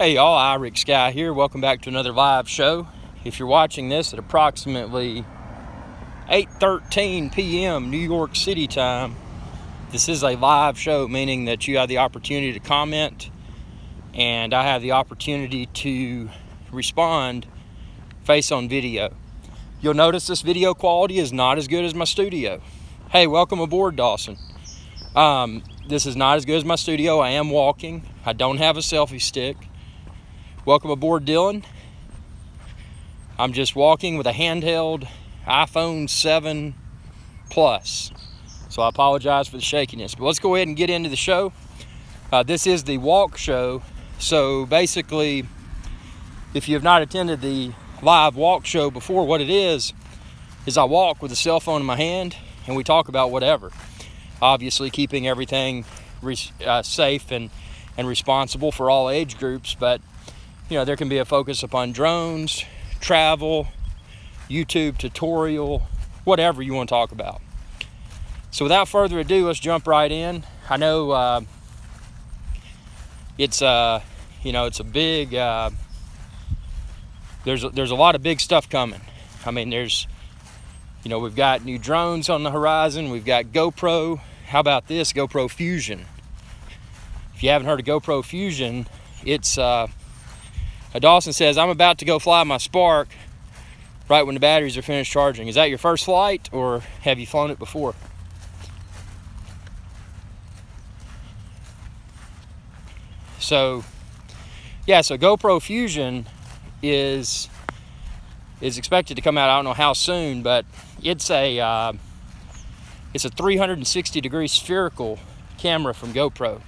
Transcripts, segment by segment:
Hey y'all, IrixGuy here. Welcome back to another live show. If you're watching this at approximately 8:13 p.m. New York City time, this is a live show, meaning that you have the opportunity to comment and I have the opportunity to respond face on video. You'll notice this video quality is not as good as my studio. Hey, welcome aboard, Dawson. This is not as good as my studio. I am walking. I don't have a selfie stick. Welcome aboard, Dylan. I'm just walking with a handheld iPhone 7 Plus. So I apologize for the shakiness. But let's go ahead and get into the show. This is the walk show. So basically, if you have not attended the live walk show before, what it is I walk with a cell phone in my hand and we talk about whatever. Obviously keeping everything safe and responsible for all age groups, but you know, there can be a focus upon drones, travel, YouTube tutorial, whatever you want to talk about. So without further ado, let's jump right in. I know it's a big, there's a lot of big stuff coming. I mean, we've got new drones on the horizon. We've got GoPro. How about this? GoPro Fusion. If you haven't heard of GoPro Fusion, it's Dawson says, I'm about to go fly my Spark right when the batteries are finished charging. Is that your first flight or have you flown it before? So, yeah, so GoPro Fusion is expected to come out, I don't know how soon, but it's a 360-degree spherical camera from GoPro.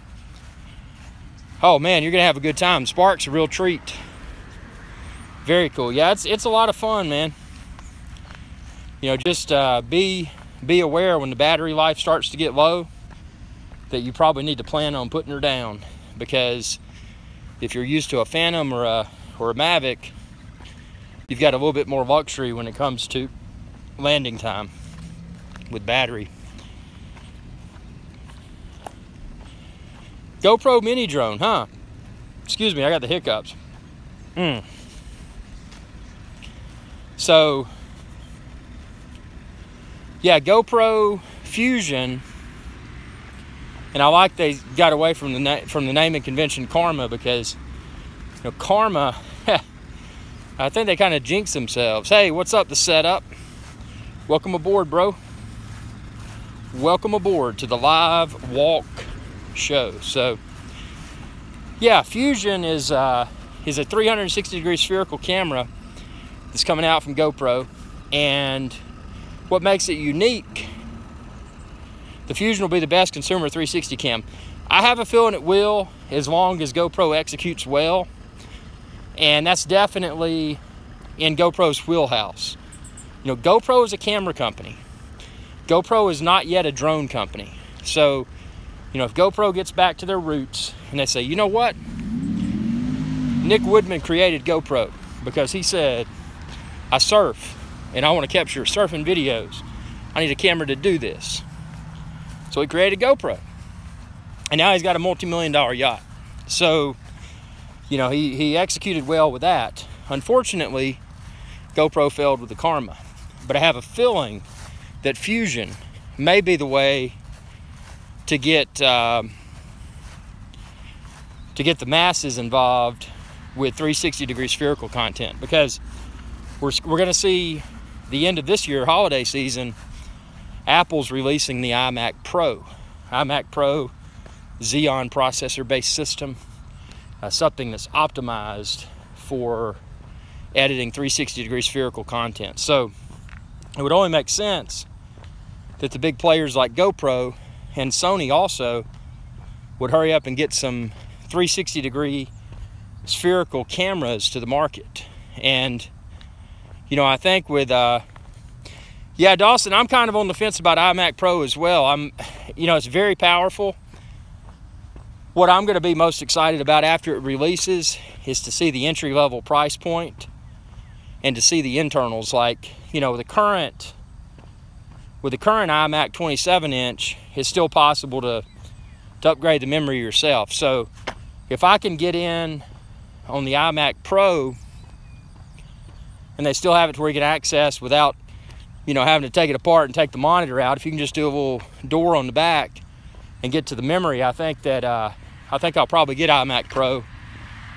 Oh man, you're gonna have a good time. Spark's a real treat. Very cool. Yeah, it's a lot of fun, man. You know, just be aware when the battery life starts to get low that you probably need to plan on putting her down, because if you're used to a Phantom or a Mavic, you've got a little bit more luxury when it comes to landing time with battery. GoPro mini drone, huh? Excuse me, I got the hiccups. So, yeah, GoPro Fusion, and I like they got away from the naming convention Karma, because you know, Karma, I think they kind of jinx themselves. Hey, what's up, the setup? Welcome aboard, bro. Welcome aboard to the live walk show. So yeah, Fusion is a 360-degree spherical camera that's coming out from GoPro, and what makes it unique, the Fusion will be the best consumer 360 cam. I have a feeling it will, as long as GoPro executes well, and that's definitely in GoPro's wheelhouse. You know, GoPro is a camera company. GoPro is not yet a drone company. So, you know, if GoPro gets back to their roots and they say, you know what? Nick Woodman created GoPro because he said, I surf and I want to capture surfing videos. I need a camera to do this. So he created GoPro. And now he's got a multi-million-dollar yacht. So, you know, he executed well with that. Unfortunately, GoPro failed with the Karma. But I have a feeling that Fusion may be the way to get the masses involved with 360-degree spherical content, because we're going to see the end of this year holiday season. Apple's releasing the iMac Pro Xeon processor-based system, something that's optimized for editing 360-degree spherical content. So it would only make sense that the big players like GoPro and Sony also would hurry up and get some 360-degree spherical cameras to the market. And, you know, I think with, yeah, Dawson, I'm kind of on the fence about iMac Pro as well. You know, it's very powerful. What I'm going to be most excited about after it releases is to see the entry-level price point and to see the internals. Like, you know, the current iMac 27-inch, it's still possible to upgrade the memory yourself. So if I can get in iMac Pro, and they still have it to where you can access without, you know, having to take it apart and take the monitor out. If you can just do a little door on the back and get to the memory, I think that I'll probably get iMac Pro.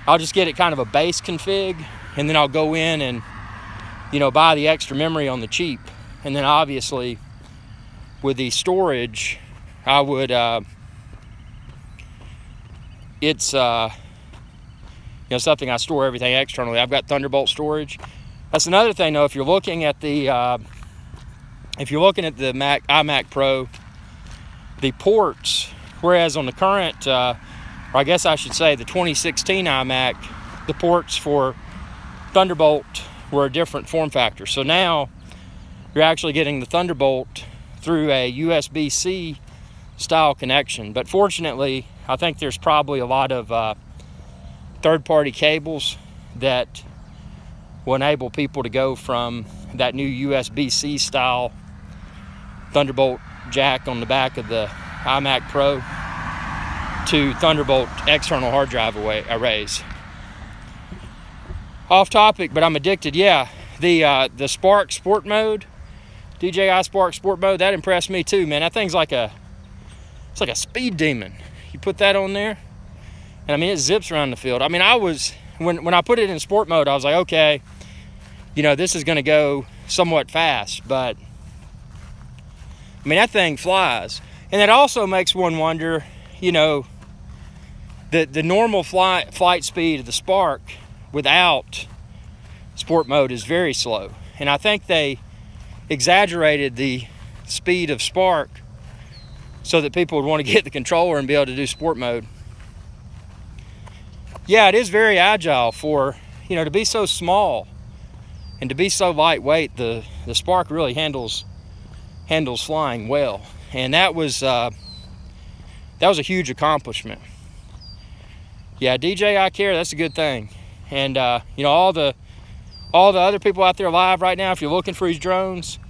I'll just get it kind of a base config, and then I'll go in and, you know, buy the extra memory on the cheap. And then obviously with the storage, I would it's you know, something I store everything externally. I've got Thunderbolt storage. That's another thing though, if you're looking at the iMac Pro, the ports, whereas on the current, or I guess I should say the 2016 iMac, the ports for Thunderbolt were a different form factor. So now you're actually getting the Thunderbolt through a USB-C style connection. But fortunately, I think there's probably a lot of third-party cables that will enable people to go from that new USB-C style Thunderbolt jack on the back of the iMac Pro to Thunderbolt external hard drive arrays. Off topic, but I'm addicted. Yeah, the Spark Sport Mode, DJI Spark Sport Mode, that impressed me too, man. That thing's like it's like a speed demon. You put that on there, and I mean, it zips around the field. I mean, when I put it in sport mode, I was like, okay, you know, this is going to go somewhat fast, but I mean, that thing flies. And it also makes one wonder, you know, the normal flight speed of the Spark without sport mode is very slow. And I think they exaggerated the speed of Spark so that people would want to get the controller and be able to do sport mode. Yeah, it is very agile for, you know, to be so small and to be so lightweight. The Spark really handles flying well, and that was a huge accomplishment. Yeah, DJI Care, that's a good thing. And you know, all the other people out there live right now, if you're looking for these drones,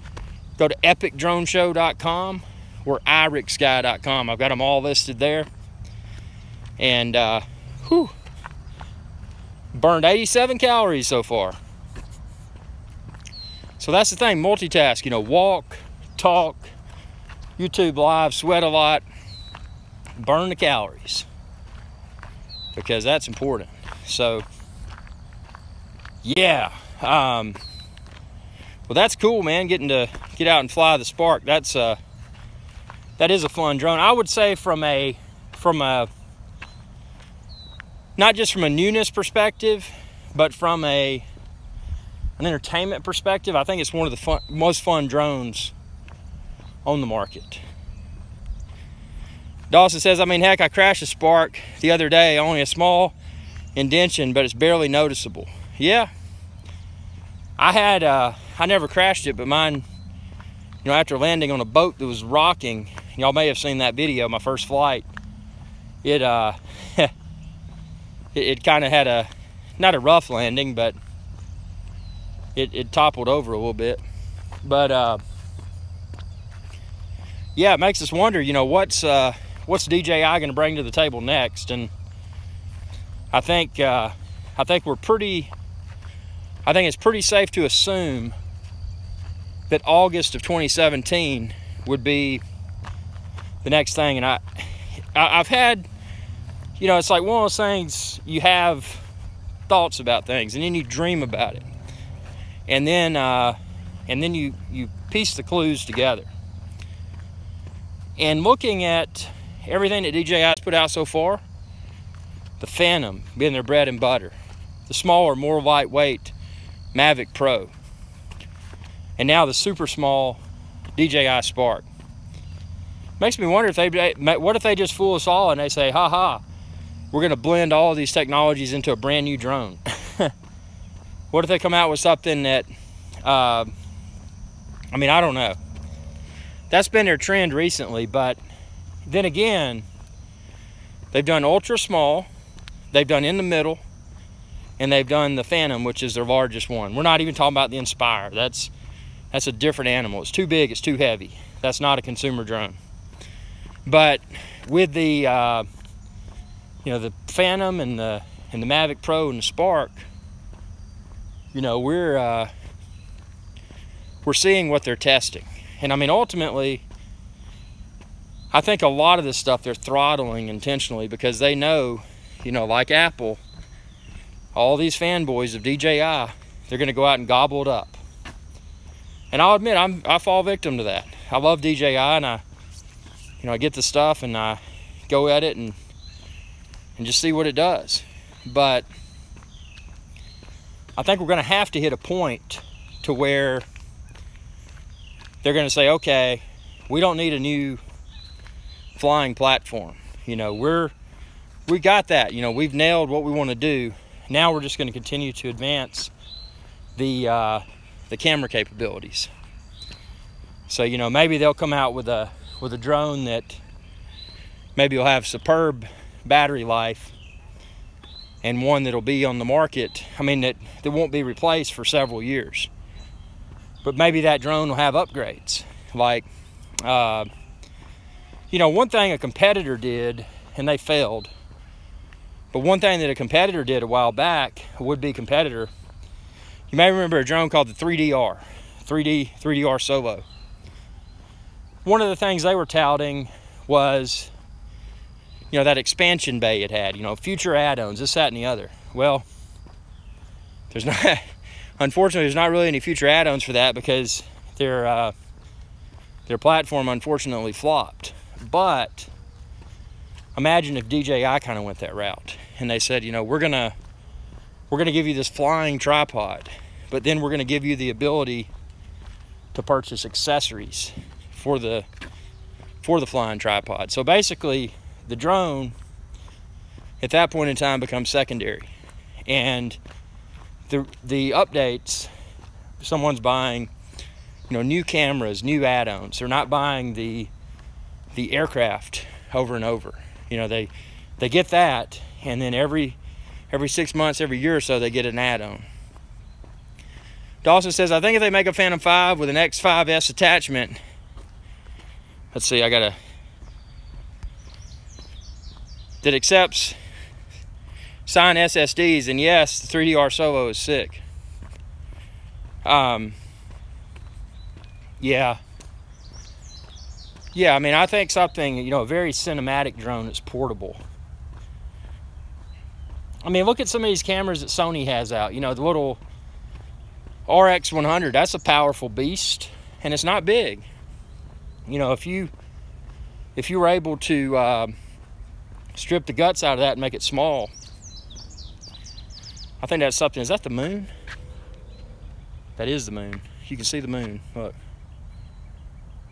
go to epicdroneshow.com or IrixGuy.com. I've got them all listed there. And whew, burned 87 calories so far. So that's the thing, multitask, you know, walk, talk, YouTube live, sweat a lot, burn the calories, because that's important. So yeah, well, that's cool, man, getting to get out and fly the Spark. That is a fun drone. I would say from a not just from a newness perspective, but from an entertainment perspective, I think it's one of the most fun drones on the market. Dawson says, I mean, heck, I crashed a Spark the other day, only a small indention, but it's barely noticeable. Yeah, I never crashed it, but mine, you know, after landing on a boat that was rocking, y'all may have seen that video, my first flight, it it kind of had not a rough landing, but it toppled over a little bit. But yeah, it makes us wonder, you know, what's DJI going to bring to the table next? And I think it's pretty safe to assume that August of 2017 would be the next thing. And I've had, you know, it's like one of those things, you have thoughts about things and then you dream about it, and then you piece the clues together. And looking at everything that DJI has put out so far, the Phantom being their bread and butter, the smaller, more lightweight Mavic Pro, and now the super small DJI Spark, makes me wonder what if they just fool us all and they say, ha, we're going to blend all of these technologies into a brand new drone. What if they come out with something that, I mean, I don't know. That's been their trend recently, but then again, they've done ultra small, they've done in the middle, and they've done the Phantom, which is their largest one. We're not even talking about the Inspire. That's a different animal. It's too big, it's too heavy. That's not a consumer drone. But with the you know, the Phantom and the and the Mavic Pro and the Spark, you know, we're seeing what they're testing. And I mean, ultimately, I think a lot of this stuff they're throttling intentionally because they know, you know, like Apple, all these fanboys of DJI, they're going to go out and gobble it up. And I'll admit, I fall victim to that. I love DJI, and I get the stuff and I go at it and just see what it does. But I think we're going to have to hit a point to where they're going to say, okay, we don't need a new flying platform. You know, we got that. You know, we've nailed what we want to do. Now we're just going to continue to advance the camera capabilities. So, you know, maybe they'll come out with a drone that maybe will have superb battery life, and one that'll be on the market, I mean, that won't be replaced for several years. But maybe that drone will have upgrades. Like, you know, one thing a competitor did, and they failed, but one thing that a competitor did a while back, a would-be competitor, you may remember a drone called the 3DR Solo. One of the things they were touting was, you know, that expansion bay it had, you know, future add-ons, this, that, and the other. Well, there's not, unfortunately, there's not really any future add-ons for that because their platform unfortunately flopped. But imagine if DJI kind of went that route and they said, you know, we're gonna give you this flying tripod, but then we're gonna give you the ability to purchase accessories for the flying tripod. So basically, the drone at that point in time becomes secondary, and the updates, someone's buying, you know, new cameras, new add-ons. They're not buying the aircraft over and over. You know, they get that, and then every 6 months, every year or so, they get an add-on. Dawson says, I think if they make a Phantom 5 with an X5S attachment, let's see, that accepts signed SSDs, and yes, the 3DR Solo is sick. Yeah, I mean, I think something, you know, a very cinematic drone that's portable. I mean, look at some of these cameras that Sony has out. You know, the little RX100, that's a powerful beast, and it's not big. You know, if you were able to strip the guts out of that and make it small, I think that's something. Is that the moon? That is the moon. You can see the moon. Look.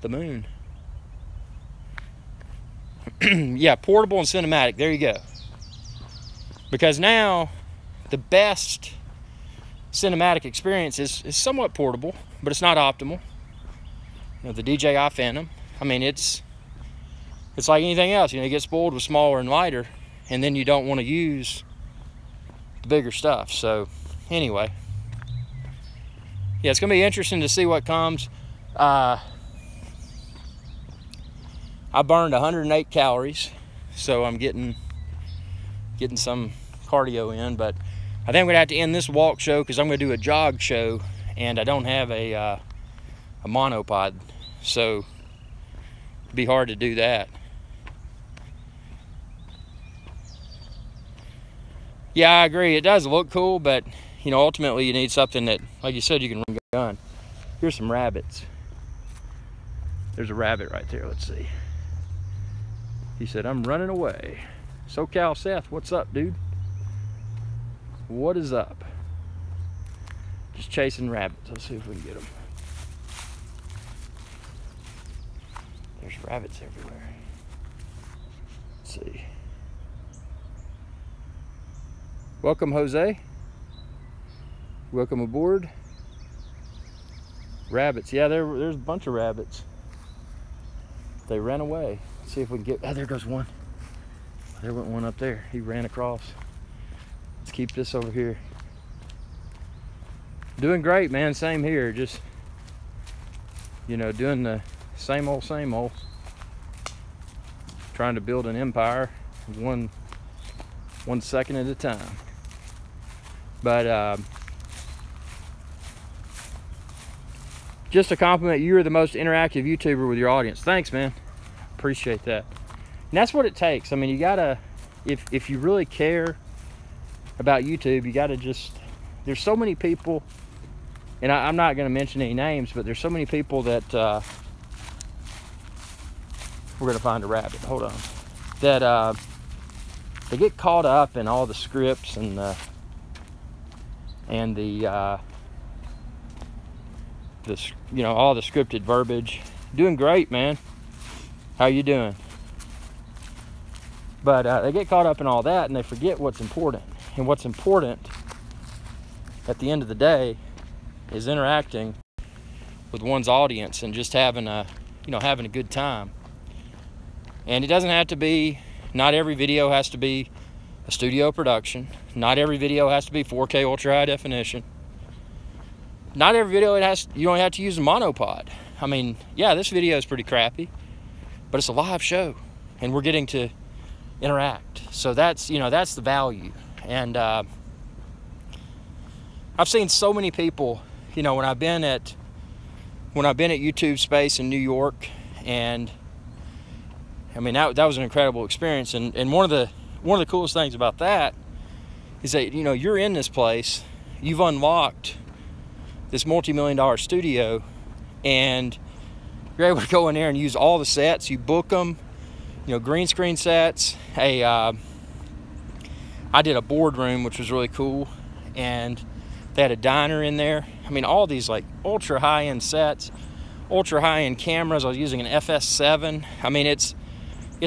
The moon. Yeah, portable and cinematic. There you go. Because now the best cinematic experience is somewhat portable, but it's not optimal. You know, the DJI Phantom, I mean, it's like anything else. You know, you get spoiled with smaller and lighter, and then you don't want to use the bigger stuff. So anyway, yeah, it's gonna be interesting to see what comes. I burned 108 calories, so I'm getting some cardio in, but I think I'm gonna have to end this walk show because I'm gonna do a jog show, and I don't have a monopod, so it'd be hard to do that. Yeah, I agree. It does look cool, but you know, ultimately you need something that, like you said, you can run a gun. Here's some rabbits. There's a rabbit right there. Let's see. He said, I'm running away. SoCal Seth, what's up, dude? What is up? Just chasing rabbits. Let's see if we can get them. There's rabbits everywhere. Let's see. Welcome, Jose. Welcome aboard. Rabbits. Yeah, there's a bunch of rabbits. They ran away. Let's see if we can get... Oh, there goes one. There went one up there. He ran across. Let's keep this over here. Doing great, man. Same here. Just, you know, doing the same old, same old. Trying to build an empire. One 1 second at a time. But just a compliment, you're the most interactive YouTuber with your audience. Thanks, man. Appreciate that. And that's what it takes. I mean, you gotta, if you really care about YouTube, you gotta just, there's so many people, and I'm not gonna mention any names, but there's so many people that, we're gonna find a rabbit, hold on, that they get caught up in all the scripts and the you know, all the scripted verbiage. Doing great, man. How you doing? But they get caught up in all that and they forget what's important. And what's important at the end of the day is interacting with one's audience and just having a, you know, having a good time. And it doesn't have to be, not every video has to be a studio production. Not every video has to be 4K ultra high definition. Not every video you don't have to use a monopod. I mean, yeah, this video is pretty crappy, but it's a live show and we're getting to interact. So that's, you know, that's the value. And I've seen so many people, you know, when I've been at YouTube Space in New York, and I mean, that was an incredible experience. And one of the coolest things about that is that, you know, you're in this place, you've unlocked this multi-million-dollar studio, and you're able to go in there and use all the sets. You book them, you know, green screen sets. I did a boardroom, which was really cool, and they had a diner in there. I mean, all these like ultra high-end sets, ultra high-end cameras. I was using an FS7. I mean, it's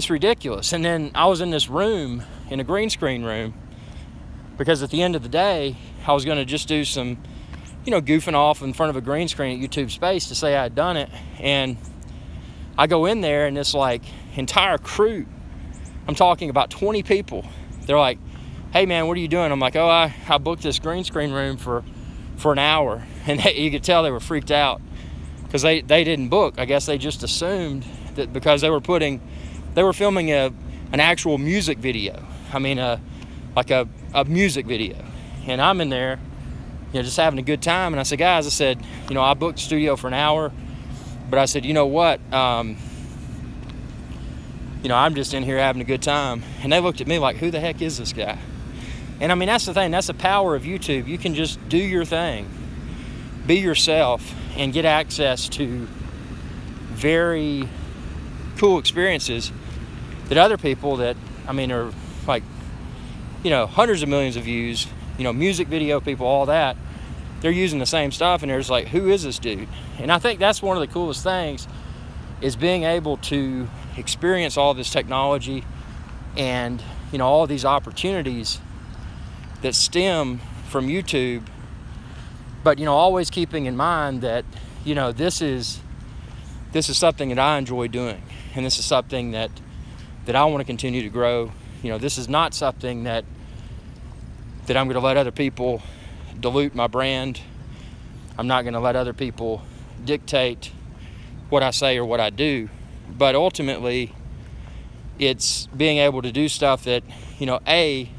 ridiculous. And then I was in this room, in a green screen room, because at the end of the day, I was going to just do some, you know, goofing off in front of a green screen at YouTube Space to say I had done it. And I go in there and this like entire crew, I'm talking about 20 people, they're like, hey man, what are you doing? I'm like, oh, I booked this green screen room for an hour. And you could tell they were freaked out because they didn't book. I guess they just assumed that because they were filming an actual music video. I mean, like a music video. And I'm in there, you know, just having a good time. And I said, guys, I said, you know, I booked the studio for an hour, but I said, you know what? You know, I'm just in here having a good time. And they looked at me like, who the heck is this guy? And I mean, that's the thing. That's the power of YouTube. You can just do your thing, be yourself, and get access to very cool experiences that other people that, I mean, are like, you know, hundreds of millions of views, you know, music video people, all that, they're using the same stuff, and they're just like, who is this dude? And I think that's one of the coolest things, is being able to experience all this technology and, you know, all these opportunities that stem from YouTube, but, you know, always keeping in mind that, you know, this is something that I enjoy doing, and this is something that I want to continue to grow. You know, this is not something that I'm going to let other people dilute my brand. I'm not going to let other people dictate what I say or what I do. But ultimately, it's being able to do stuff that, you know, A,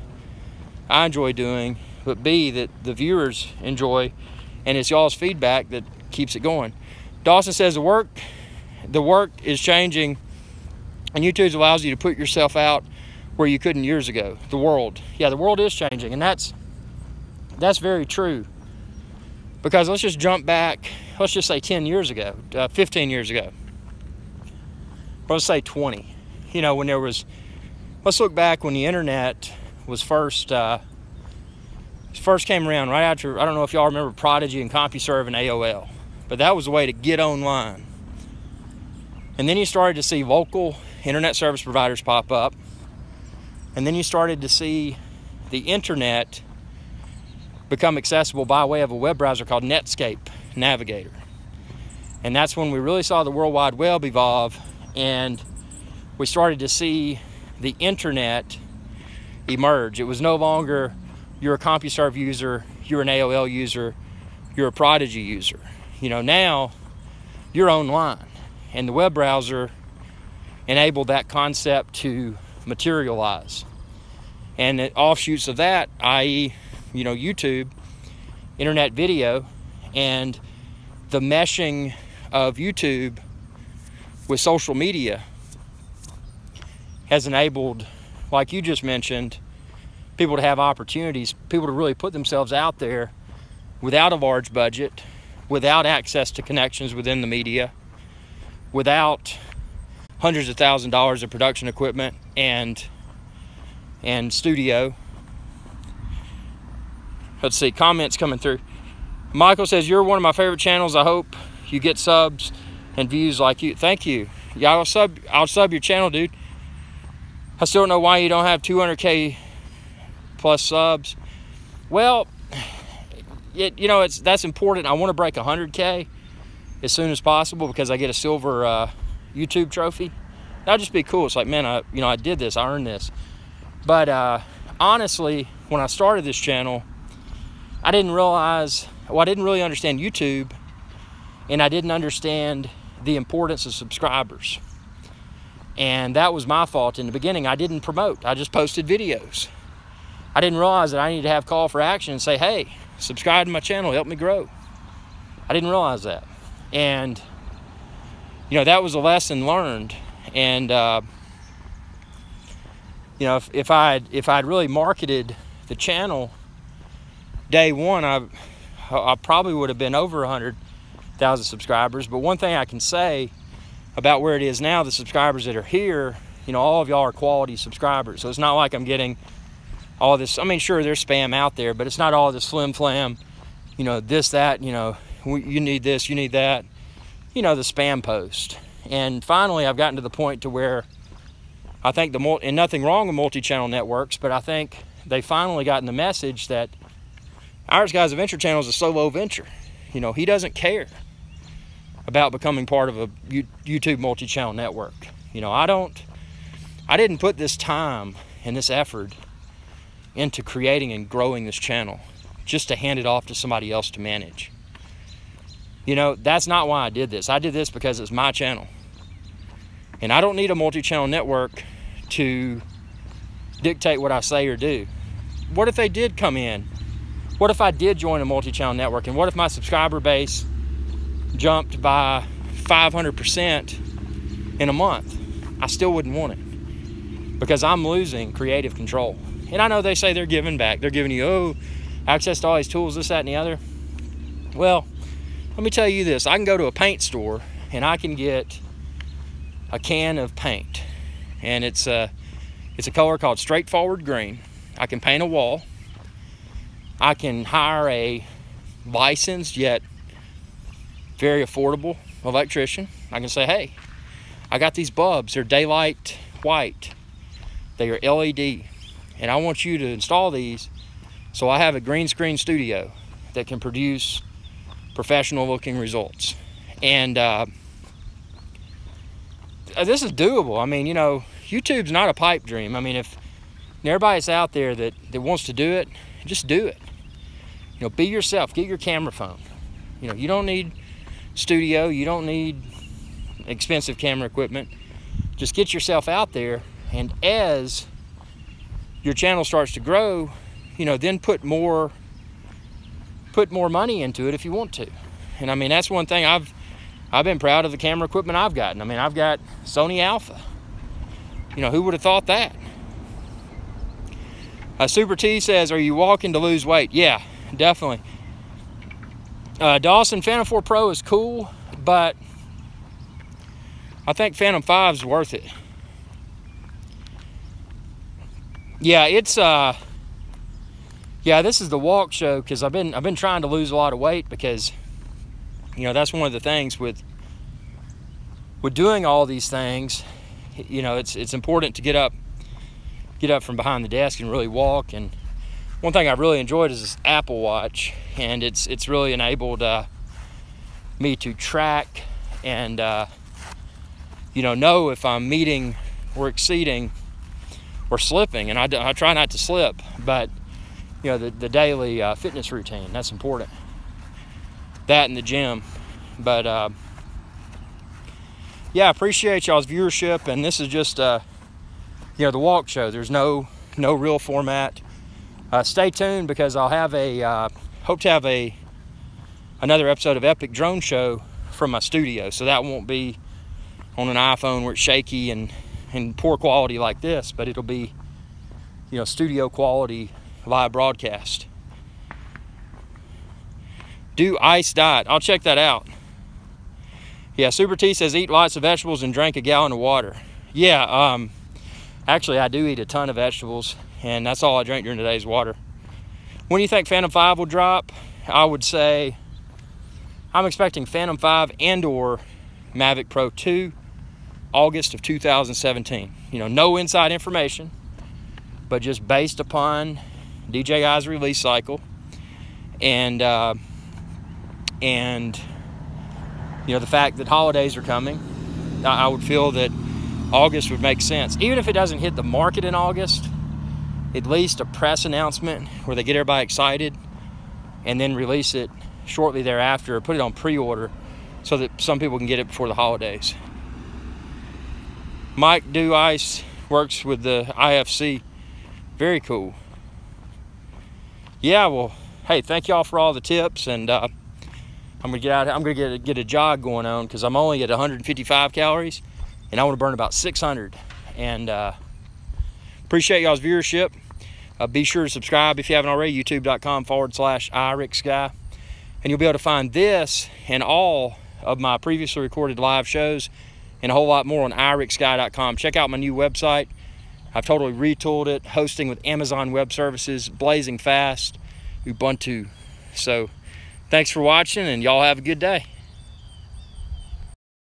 I enjoy doing, but B, that the viewers enjoy, and it's y'all's feedback that keeps it going. Dawson says the work is changing, and YouTube allows you to put yourself out where you couldn't years ago. The world, yeah, the world is changing, and that's very true. Because let's just jump back, let's just say 10 years ago, 15 years ago. Or let's say 20. You know, when there was, let's look back when the internet was first came around, right after, I don't know if y'all remember Prodigy and CompuServe and AOL, but that was a way to get online. And then you started to see local internet service providers pop up, and then you started to see the internet become accessible by way of a web browser called Netscape Navigator. And that's when we really saw the World Wide Web evolve, and we started to see the internet emerge. It was no longer you're a CompuServe user, you're an AOL user, you're a Prodigy user. You know, now you're online, and the web browser enabled that concept to materialize. And the offshoots of that, i.e., YouTube, internet video, and the meshing of YouTube with social media has enabled, like you just mentioned, people to have opportunities, people to really put themselves out there without a large budget, without access to connections within the media, without hundreds of thousands of dollars of production equipment and studio. Let's see, comments coming through. Michael says, you're one of my favorite channels. I hope you get subs and views like you. Thank you. Yeah, I'll sub your channel, dude. I still don't know why you don't have 200K plus subs. Well, that's important. I want to break 100K as soon as possible because I get a silver YouTube trophy. That'd just be cool. It's like, man, I did this, I earned this. But honestly, when I started this channel, I didn't really understand YouTube, and I didn't understand the importance of subscribers. And that was my fault in the beginning. I didn't promote. I just posted videos. I didn't realize that I needed to have call for action and say, hey, subscribe to my channel, help me grow. I didn't realize that. And, that was a lesson learned. And, if I'd really marketed the channel day one, I probably would have been over 100,000 subscribers. But one thing I can say about where it is now, the subscribers that are here, all of y'all are quality subscribers. So it's not like I'm getting all this. I mean, sure, there's spam out there, but it's not all this flim flam, this, that, you need this, you need that, the spam post. And finally, I've gotten to the point to where I think and nothing wrong with multi-channel networks, but I think they finally gotten the message that IrixGuy's Adventure Channel is a solo venture. He doesn't care about becoming part of a YouTube multi-channel network. I didn't put this time and this effort into creating and growing this channel just to hand it off to somebody else to manage. That's not why I did this. I did this because it's my channel. And I don't need a multi-channel network to dictate what I say or do. What if they did come in? What if I did join a multi-channel network? And what if my subscriber base jumped by 500% in a month? I still wouldn't want it because I'm losing creative control. And I know they say they're giving back. They're giving you, access to all these tools, this, that, and the other. Well, let me tell you this. I can go to a paint store and I can get a can of paint. And it's a color called straightforward green. I can paint a wall. I can hire a licensed yet very affordable electrician. I can say, hey, I got these bulbs. They're daylight white. They are LED. And I want you to install these so I have a green screen studio that can produce professional looking results. And this is doable. I mean, YouTube's not a pipe dream. I mean, if everybody's out there that wants to do it, just do it. Be yourself. Get your camera phone. You don't need studio. You don't need expensive camera equipment. Just get yourself out there, and as your channel starts to grow, then put more money into it if you want to. And I mean, that's one thing I've been proud of the camera equipment I've gotten. I mean, I've got Sony Alpha. Who would have thought that? Super T says, are you walking to lose weight? Yeah, definitely. Dawson, Phantom 4 Pro is cool, but I think Phantom 5 is worth it. Yeah, it's this is the walk show because I've been trying to lose a lot of weight because that's one of the things with doing all these things. It's important to get up from behind the desk and really walk. And one thing I've really enjoyed is this Apple Watch, and it's really enabled me to track and know if I'm meeting or exceeding or slipping. And I try not to slip, but the daily fitness routine, that's important. That in the gym. But yeah, I appreciate y'all's viewership, and this is just the walk show. There's no no real format. Stay tuned, because I'll have hope to have another episode of Epic Drone Show from my studio. So that won't be on an iPhone where it's shaky and poor quality like this, but it'll be, studio quality live broadcast. Do ice diet. I'll check that out. Yeah, Super T says eat lots of vegetables and drink a gallon of water. Yeah, actually I do eat a ton of vegetables, and that's all I drink during the day is water. When do you think Phantom 5 will drop? I would say I'm expecting Phantom 5 and or Mavic Pro 2 August of 2017. No inside information, but just based upon DJI's release cycle and the fact that holidays are coming. I would feel that August would make sense. Even if it doesn't hit the market in August, at least a press announcement where they get everybody excited and then release it shortly thereafter, or put it on pre-order so that some people can get it before the holidays. Mike Do Ice works with the IFC. Very cool. Yeah, well, hey, thank y'all for all the tips, and I'm gonna get out. I'm gonna get a jog going on, because I'm only at 155 calories, and I want to burn about 600. And appreciate y'all's viewership. Be sure to subscribe if you haven't already. YouTube.com/IrixGuy, and you'll be able to find this and all of my previously recorded live shows and a whole lot more on IrixGuy.com. Check out my new website. I've totally retooled it, hosting with Amazon Web Services, blazing fast, Ubuntu. So thanks for watching, and y'all have a good day.